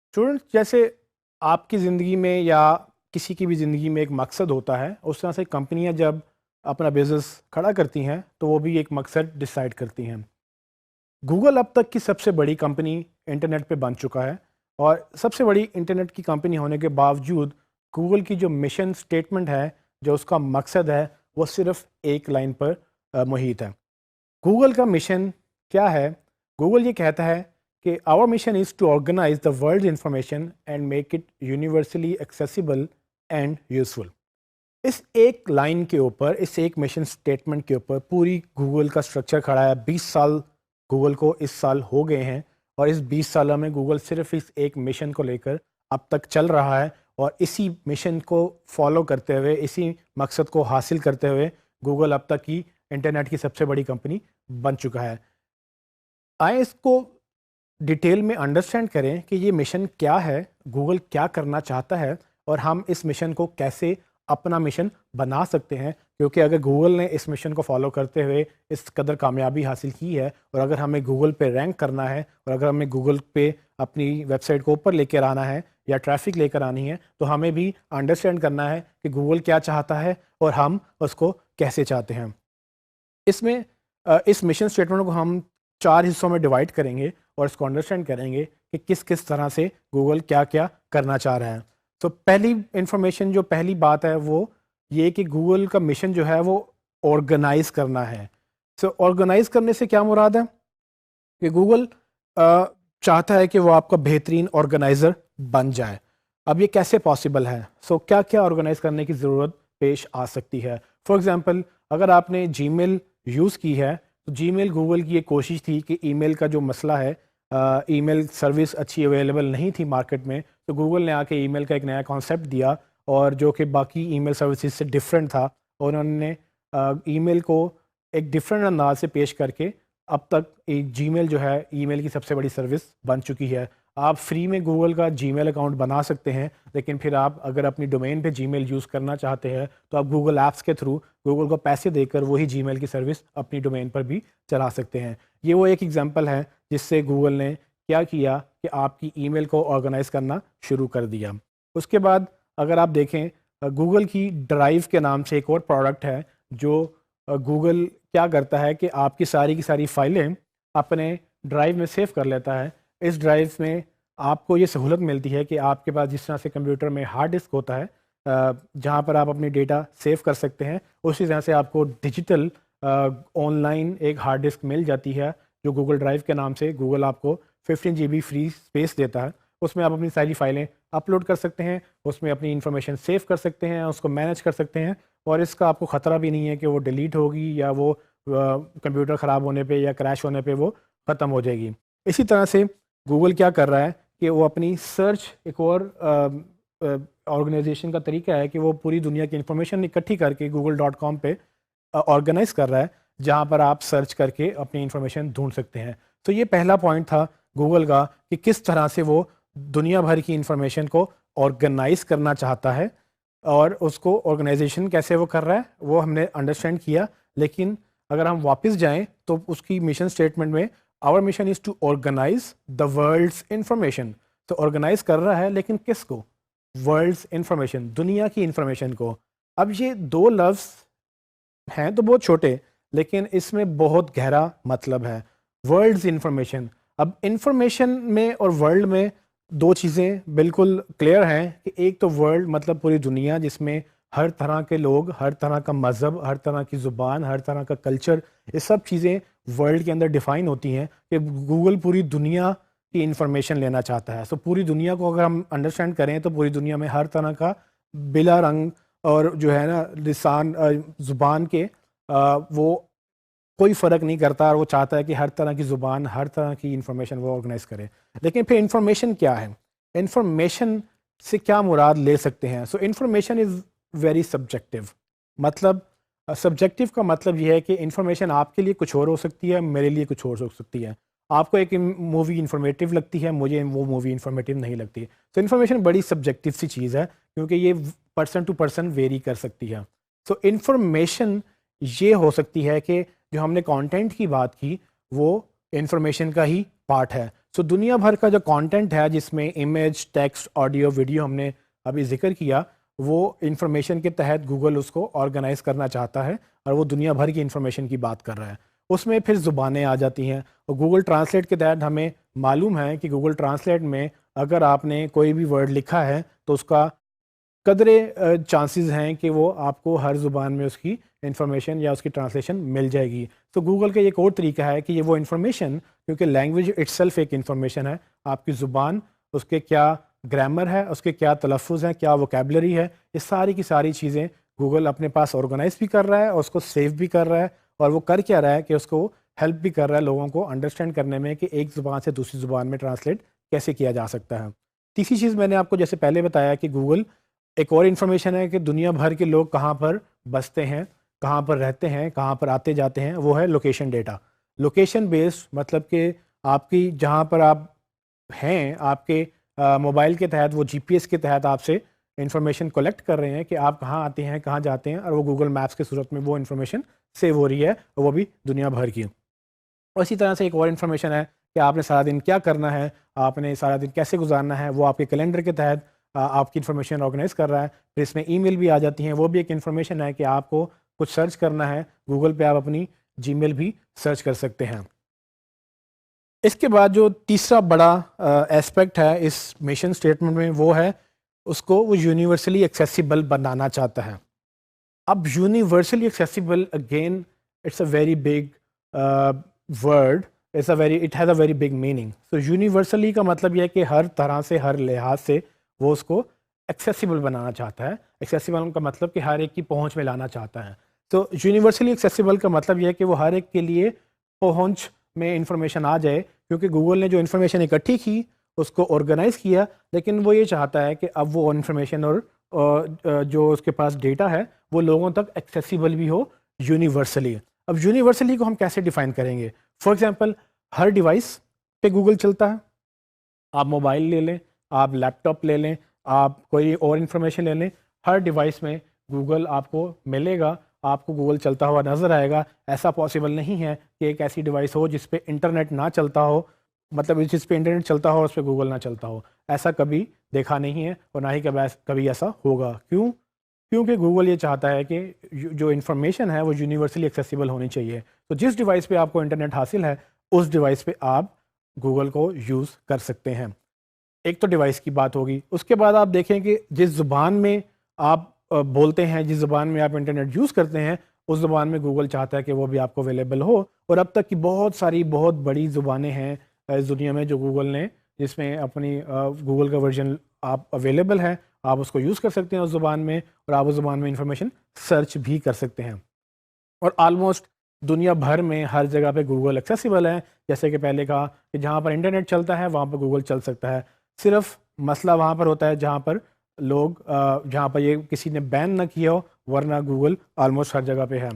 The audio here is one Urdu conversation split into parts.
اسٹوڈنٹ جیسے آپ کی زندگی میں یا کسی کی بھی زندگی میں ایک مقصد ہوتا ہے، اس طرح سے کمپنیاں جب اپنا بزنس کھڑا کرتی ہیں تو وہ بھی ایک مقصد ڈیسائیڈ کرتی ہیں۔ گوگل اب تک کی سب سے بڑی کمپنی انٹرنیٹ پہ بن چکا ہے، اور سب سے بڑی انٹرنیٹ کی کمپنی ہونے کے باوجود گوگل کی جو مشن سٹیٹمنٹ ہے، جو اس کا مقصد ہے، وہ صرف ایک لائن پر محیط ہے۔ گوگل کا مشن کیا ہے؟ گوگل یہ کہتا ہے کہ our mission is to organize the world information and make it universally accessible and useful. اس ایک لائن کے اوپر، اس ایک مشن سٹیٹمنٹ کے اوپر پوری گوگل کا سٹرکچر کھڑا ہے۔ 20 سال گوگل کو اس سال ہو گئے ہیں، اور اس 20 سالوں میں گوگل صرف اس ایک مشن کو لے کر اب تک چل رہا ہے، اور اسی مشن کو فالو کرتے ہوئے، اسی مقصد کو حاصل کرتے ہوئے گوگل اب تک کی انٹرنیٹ کی سب سے بڑی کمپنی بن چکا ہے۔ آئیں اس کو ڈیٹیل میں انڈرسٹینڈ کریں کہ یہ مشن کیا ہے، گوگل کیا کرنا چاہتا ہے، اور ہم اس مشن کو کیسے اپنا مشن بنا سکتے ہیں۔ کیونکہ اگر گوگل نے اس مشن کو فالو کرتے ہوئے اس قدر کامیابی حاصل کی ہے، اور اگر ہمیں گوگل پہ رینک کرنا ہے، اور اگر ہمیں گوگل پہ اپنی ویب سائٹ کو اوپر لے کر آنا ہے یا ٹریفک لے کر آنی ہے، تو ہمیں بھی انڈرسٹینڈ کرنا ہے کہ گوگل کیا چاہتا ہے اور ہم اس کو کیسے چاہتے ہیں۔ اس میں اس مشن اسٹیٹمنٹ کو ہم 4 حصوں میں ڈیوائڈ کریں گے، اور اس کو انڈرسٹینڈ کریں گے کہ کس کس طرح سے گوگل کیا کیا کرنا چاہ رہا ہے۔ تو پہلی انفارمیشن، جو پہلی بات ہے، وہ یہ کہ گوگل کا مشن جو ہے وہ آرگنائز کرنا ہے۔ آرگنائز کرنے سے کیا مراد ہے؟ کہ گوگل چاہتا ہے کہ وہ آپ کا بہترین آرگنائزر بن جائے۔ اب یہ کیسے پاسبل ہے؟ کیا کیا آرگنائز کرنے کی ضرورت پیش آ سکتی ہے؟ فار ایگزامپل، اگر آپ نے جی میل یوز کی ہے، تو جی میل گوگل کی ایک کوشش تھی کہ ای میل کا جو مسئلہ ہے، ای میل سروس اچھی اویلیبل نہیں تھی مارکیٹ میں، تو گوگل نے آ کے ای میل کا ایک نیا کانسیپٹ دیا، اور جو کہ باقی ای میل سروسز سے ڈفرینٹ تھا، اور انہوں نے ای میل کو ایک ڈفرینٹ انداز سے پیش کر کے اب تک جی میل جو ہے ای میل کی سب سے بڑی سروس بن چکی ہے۔ آپ فری میں گوگل کا جی میل اکاؤنٹ بنا سکتے ہیں، لیکن پھر آپ اگر اپنی ڈومین پہ جی میل یوز کرنا چاہتے ہیں تو آپ گوگل ایپس کے تھرو گوگل کو پیسے دے کر وہی جی میل کی سروس اپنی ڈومین پر بھی چلا سکتے ہیں۔ یہ وہ ایک ایگزامپل ہے جس سے گوگل نے کیا کیا کہ آپ کی ای میل کو آرگنائز کرنا شروع کر دیا۔ اس کے بعد اگر آپ دیکھیں، گوگل کی ڈرائیو کے نام سے ایک اور پروڈکٹ ہے، جو گوگل کیا کرتا ہے کہ آپ کی ساری فائلیں اپنے ڈرائیو میں سیو کر لیتا ہے۔ اس ڈرائیو میں آپ کو یہ سہولت ملتی ہے کہ آپ کے پاس جس طرح سے کمپیوٹر میں ہارڈ ڈسک ہوتا ہے، جہاں پر آپ اپنی ڈیٹا سیو کر سکتے ہیں، اسی طرح سے آپ کو ڈیجیٹل آن لائن ایک ہارڈ ڈسک مل جاتی ہے، جو گوگل ڈرائیو کے نام سے گوگل آپ کو 15 GB فری اسپیس دیتا ہے۔ اس میں آپ اپنی ساری فائلیں اپلوڈ کر سکتے ہیں، اس میں اپنی انفارمیشن سیو کر سکتے ہیں، اس کو مینیج کر سکتے ہیں، اور اس کا آپ کو خطرہ بھی نہیں ہے کہ وہ ڈیلیٹ ہوگی یا وہ کمپیوٹر خراب ہونے پہ یا کریش ہونے پہ وہ ختم ہو جائے گی۔ اسی طرح سے گوگل کیا کر رہا ہے کہ وہ اپنی سرچ، ایک اور آرگنائزیشن کا طریقہ ہے کہ وہ پوری دنیا کی انفارمیشن اکٹھی کر کے google.com پہ آرگنائز کر رہا ہے، جہاں پر آپ سرچ کر کے اپنی انفارمیشن ڈھونڈ سکتے ہیں۔ تو یہ پہلا پوائنٹ تھا گوگل کا کہ کس طرح سے وہ دنیا بھر کی انفارمیشن کو آرگنائز کرنا چاہتا ہے، اور اس کو آرگنائزیشن کیسے وہ کر رہا ہے وہ ہم نے انڈرسٹینڈ کیا۔ لیکن اگر ہم واپس جائیں تو اس کی مشن سٹیٹمنٹ میں our mission is to organize the world's information, تو آرگنائز کر رہا ہے لیکن کس کو؟ ورلڈس انفارمیشن، دنیا کی انفارمیشن کو۔ اب یہ دو لفظ ہیں تو بہت چھوٹے، لیکن اس میں بہت گہرا مطلب ہے۔ ورلڈز انفارمیشن، اب انفارمیشن میں اور ورلڈ میں دو چیزیں بالکل کلیئر ہیں کہ ایک تو ورلڈ مطلب پوری دنیا، جس میں ہر طرح کے لوگ، ہر طرح کا مذہب، ہر طرح کی زبان، ہر طرح کا کلچر، یہ سب چیزیں ورلڈ کے اندر ڈیفائن ہوتی ہیں کہ گوگل پوری دنیا کی انفارمیشن لینا چاہتا ہے۔ پوری دنیا کو اگر ہم انڈرسٹینڈ کریں تو پوری دنیا میں ہر طرح کا بلا رنگ اور جو ہے نا لسان، زبان کے وہ کوئی فرق نہیں کرتا، اور وہ چاہتا ہے کہ ہر طرح کی زبان، ہر طرح کی انفارمیشن وہ آرگنائز کرے۔ لیکن پھر انفارمیشن کیا ہے؟ انفارمیشن سے کیا مراد لے سکتے ہیں؟ Information is very subjective. مطلب سبجیکٹیو کا مطلب یہ ہے کہ انفارمیشن آپ کے لیے کچھ اور ہو سکتی ہے، میرے لیے کچھ اور ہو سکتی ہے۔ آپ کو ایک مووی انفارمیٹیو لگتی ہے، مجھے وہ مووی انفارمیٹیو نہیں لگتی۔ انفارمیشن بڑی سبجیکٹیو سی چیز ہے، کیونکہ یہ پرسن ٹو پرسن ویری کر سکتی ہے۔ انفارمیشن یہ ہو سکتی ہے کہ جو ہم نے کانٹینٹ کی بات کی وہ انفارمیشن کا ہی پارٹ ہے۔ سو دنیا بھر کا جو کانٹینٹ ہے جس میں امیج، ٹیکسٹ، آڈیو، ویڈیو ہم نے ابھی ذکر کیا، وہ انفارمیشن کے تحت گوگل اس کو آرگنائز کرنا چاہتا ہے اور وہ دنیا بھر کی انفارمیشن کی بات کر رہا ہے. اس میں پھر زبانیں آ جاتی ہیں اور گوگل ٹرانسلیٹ کے تحت ہمیں معلوم ہے کہ گوگل ٹرانسلیٹ میں اگر آپ نے کوئی بھی ورڈ لکھا ہے تو اس کا قدرے چانسز ہیں کہ وہ آپ کو ہر زبان میں اس کی انفارمیشن یا اس کی ٹرانسلیشن مل جائے گی. تو گوگل کا ایک اور طریقہ ہے کہ یہ وہ انفارمیشن، کیونکہ لینگویج اٹ سیلف ایک انفارمیشن ہے، آپ کی زبان، اس کے کیا گرامر ہے، اس کے کیا تلفظ ہیں، کیا ووکیبلری ہے، یہ ساری کی ساری چیزیں گوگل اپنے پاس آرگنائز بھی کر رہا ہے اور اس کو سیو بھی کر رہا ہے. اور وہ کر کیا رہا ہے کہ اس کو ہیلپ بھی کر رہا ہے لوگوں کو انڈرسٹینڈ کرنے میں کہ ایک زبان سے دوسری زبان میں ٹرانسلیٹ کیسے کیا جا سکتا ہے. تیسری چیز میں نے آپ کو جیسے پہلے بتایا کہ گوگل ایک اور انفارمیشن ہے کہ دنیا بھر کے لوگ کہاں پر بستے ہیں، کہاں پر رہتے ہیں، کہاں پر آتے جاتے ہیں، وہ ہے لوکیشن ڈیٹا. لوکیشن بیسڈ مطلب کہ آپ کی جہاں پر آپ ہیں، آپ کے موبائل کے تحت وہ جی پی ایس کے تحت آپ سے انفارمیشن کلیکٹ کر رہے ہیں کہ آپ کہاں آتے ہیں، کہاں جاتے ہیں، اور وہ گوگل میپس کے صورت میں وہ انفارمیشن سیو ہو رہی ہے، اور وہ بھی دنیا بھر کی. اور اسی طرح سے ایک اور انفارمیشن ہے کہ آپ نے سارا دن کیا کرنا ہے، آپ نے سارا دن کیسے گزارنا ہے، وہ آپ کے کیلنڈر کے تحت آپ کی انفارمیشن آرگنائز کر رہا ہے. پھر اس میں ای میل بھی آ جاتی ہیں، وہ بھی ایک انفارمیشن ہے کہ آپ کو کچھ سرچ کرنا ہے، گوگل پہ آپ اپنی جی میل بھی سرچ کر سکتے ہیں. اس کے بعد جو تیسرا بڑا ایسپیکٹ ہے اس مشن اسٹیٹمنٹ میں، وہ ہے اس کو وہ یونیورسلی ایکسیسیبل بنانا چاہتا ہے. اب universally accessible again it's a very big word, it has a very big meaning. تو یونیورسلی کا مطلب یہ ہے کہ ہر طرح سے، ہر لحاظ سے وہ اس کو ایکسیسیبل بنانا چاہتا ہے. ایکسیسیبل کا مطلب کہ ہر ایک کی پہنچ میں لانا چاہتا ہے. تو یونیورسلی ایکسیسیبل کا مطلب یہ ہے کہ وہ ہر ایک کے لیے پہنچ میں انفارمیشن آ جائے، کیونکہ گوگل نے جو انفارمیشن اکٹھی کی اس کو آرگنائز کیا، لیکن وہ یہ چاہتا ہے کہ اب وہ انفارمیشن اور جو اس کے پاس ڈیٹا ہے وہ لوگوں تک ایکسیسیبل بھی ہو یونیورسلی. اب یونیورسلی کو ہم کیسے ڈیفائن کریں گے؟ فار ایگزامپل ہر ڈیوائس پہ گوگل چلتا ہے. آپ موبائل لے لیں، آپ لیپ ٹاپ لے لیں، آپ کوئی اور انفارمیشن لے لیں، ہر ڈیوائس میں گوگل آپ کو ملے گا، آپ کو گوگل چلتا ہوا نظر آئے گا. ایسا پاسبل نہیں ہے کہ ایک ایسی ڈیوائس ہو جس پہ انٹرنیٹ نہ چلتا ہو، مطلب جس پہ انٹرنیٹ چلتا ہو اس پہ گوگل نہ چلتا ہو. ایسا کبھی دیکھا نہیں ہے اور نہ ہی کبھی ایسا ہوگا. کیونکہ گوگل یہ چاہتا ہے کہ جو انفارمیشن ہے وہ یونیورسلی ایکسیسیبل ہونی چاہیے. تو جس ڈیوائس پہ آپ کو انٹرنیٹ حاصل ہے اس ڈیوائس پہ آپ گوگل کو یوز کر سکتے ہیں. ایک تو ڈیوائس کی بات ہوگی. اس کے بعد آپ دیکھیں کہ جس زبان میں آپ بولتے ہیں، جس زبان میں آپ انٹرنیٹ یوز کرتے ہیں، اس زبان میں گوگل چاہتا ہے کہ وہ بھی آپ کو اویلیبل ہو. اور اب تک کی بہت بڑی زبانیں ہیں اس دنیا میں جو گوگل نے، جس میں اپنی گوگل کا ورژن آپ اویلیبل ہے، آپ اس کو یوز کر سکتے ہیں اس زبان میں، اور آپ اس زبان میں انفارمیشن سرچ بھی کر سکتے ہیں. اور آلموسٹ دنیا بھر میں ہر جگہ پہ گوگل ایکسیسیبل ہے. جیسے کہ پہلے کہا کہ جہاں پر انٹرنیٹ چلتا ہے وہاں پہ گوگل چل سکتا ہے. صرف مسئلہ وہاں پر ہوتا ہے جہاں پر جہاں پر یہ کسی نے بین نہ کیا ہو، ورنہ گوگل آلموسٹ ہر جگہ پہ ہے.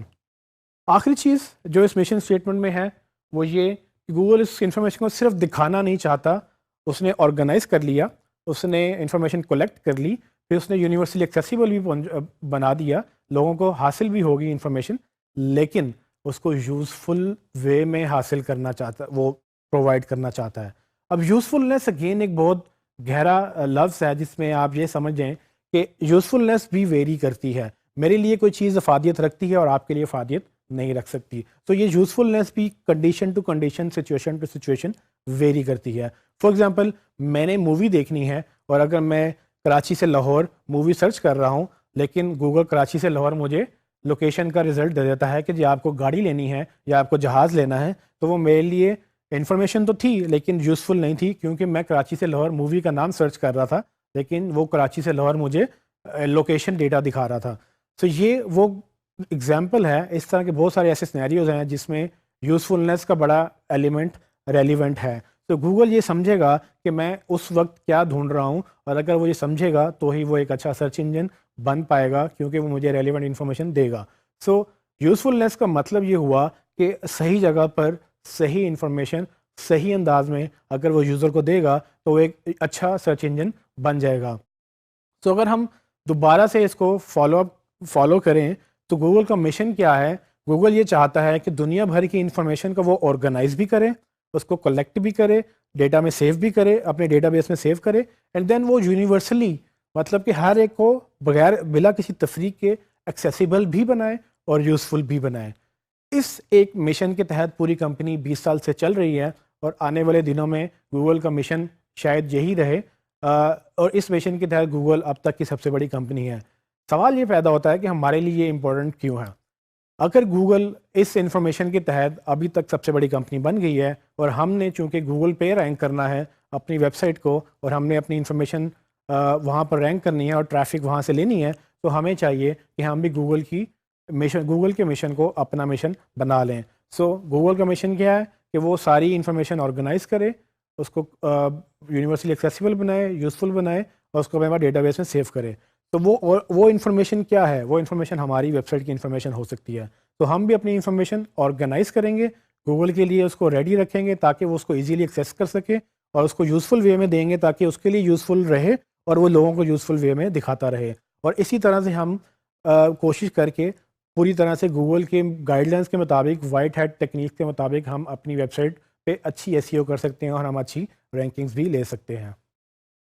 آخری چیز جو اس مشن اسٹیٹمنٹ میں ہے وہ یہ کہ گوگل اس انفارمیشن کو صرف دکھانا نہیں چاہتا، اس نے آرگنائز کر لیا، اس نے انفارمیشن کلیکٹ کر لی، پھر اس نے یونیورسلی ایکسیسیبل بھی بنا دیا، لوگوں کو حاصل بھی ہوگی انفارمیشن، لیکن اس کو یوزفل وے میں حاصل کرنا چاہتا، وہ پرووائڈ کرنا چاہتا ہے. اب یوزفلنس اگین ایک بہت گہرا لفظ ہے جس میں آپ یہ سمجھیں کہ یوزفلنس بھی ویری کرتی ہے. میرے لیے کوئی چیز افادیت رکھتی ہے اور آپ کے لیے افادیت نہیں رکھ سکتی. تو یہ یوزفلنس بھی condition to condition, situation to situation vary کرتی ہے. فار ایگزامپل میں نے مووی دیکھنی ہے اور اگر میں کراچی سے لاہور مووی سرچ کر رہا ہوں، لیکن گوگل کراچی سے لاہور مجھے لوکیشن کا رزلٹ دے دیتا ہے کہ جی آپ کو گاڑی لینی ہے یا آپ کو جہاز لینا ہے، تو وہ میرے لیے انفارمیشن تو تھی لیکن یوزفل نہیں تھی، کیونکہ میں کراچی سے لاہور مووی کا نام سرچ کر رہا تھا لیکن وہ کراچی سے لاہور مجھے لوکیشن ڈیٹا دکھا رہا تھا. تو یہ وہ اگزامپل ہے. اس طرح کے بہت سارے ایسے سینیریوز ہیں جس میں یوزفلنس کا بڑا ایلیمنٹ ریلیونٹ ہے. تو گوگل یہ سمجھے گا کہ میں اس وقت کیا ڈھونڈ رہا ہوں، اور اگر وہ یہ سمجھے گا تو ہی وہ ایک اچھا سرچ انجن بن پائے گا، کیونکہ وہ مجھے ریلیونٹ انفارمیشن دے گا. سو یوزفلنس کا مطلب یہ ہوا کہ صحیح جگہ پر صحیح انفارمیشن صحیح انداز میں اگر وہ یوزر کو دے گا تو وہ ایک اچھا سرچ انجن بن جائے گا. تو اگر ہم دوبارہ سے اس کو فالو کریں تو گوگل کا مشن کیا ہے؟ گوگل یہ چاہتا ہے کہ دنیا بھر کی انفارمیشن کو وہ آرگنائز بھی کرے، اس کو کلیکٹ بھی کرے، ڈیٹا میں سیو بھی کرے، اپنے ڈیٹا بیس میں سیو کرے، اینڈ دین وہ یونیورسلی مطلب کہ ہر ایک کو بغیر بلا کسی تفریق کے ایکسیسیبل بھی بنائے اور یوزفل بھی بنائے. اس ایک مشن کے تحت پوری کمپنی 20 سال سے چل رہی ہے، اور آنے والے دنوں میں گوگل کا مشن شاید یہی رہے، اور اس مشن کے تحت گوگل اب تک کی سب سے بڑی کمپنی ہے. سوال یہ پیدا ہوتا ہے کہ ہمارے لیے یہ امپورٹنٹ کیوں ہے؟ اگر گوگل اس انفارمیشن کے تحت ابھی تک سب سے بڑی کمپنی بن گئی ہے، اور ہم نے چونکہ گوگل پہ رینک کرنا ہے اپنی ویب سائٹ کو، اور ہم نے اپنی انفارمیشن وہاں پر رینک کرنی ہے اور ٹریفک وہاں سے لینی ہے، تو ہمیں چاہیے کہ ہم بھی گوگل کے مشن کو اپنا مشن بنا لیں. سو گوگل کا مشن کیا ہے کہ وہ ساری انفارمیشن آرگنائز کرے، اس کو یونیورسلی ایکسیسیبل بنائے، یوزفل بنائے، اور اس کو ہمارے ڈیٹا بیس میں سیو کرے. تو وہ انفارمیشن کیا ہے؟ وہ انفارمیشن ہماری ویب سائٹ کی انفارمیشن ہو سکتی ہے. تو ہم بھی اپنی انفارمیشن آرگنائز کریں گے، گوگل کے لیے اس کو ریڈی رکھیں گے تاکہ وہ اس کو ایزیلی ایکسیس کر سکے، اور اس کو یوزفل وے میں دیں گے تاکہ اس کے لیے یوزفل رہے اور وہ لوگوں کو یوزفل وے میں دکھاتا رہے. اور اسی طرح سے ہم کوشش کر کے پوری طرح سے گوگل کے گائیڈ لائنس کے مطابق، وائٹ ہیٹ ٹیکنیک کے مطابق ہم اپنی ویب سائٹ پہ اچھی SEO کر سکتے ہیں، اور ہم اچھی رینکنگز بھی لے سکتے ہیں.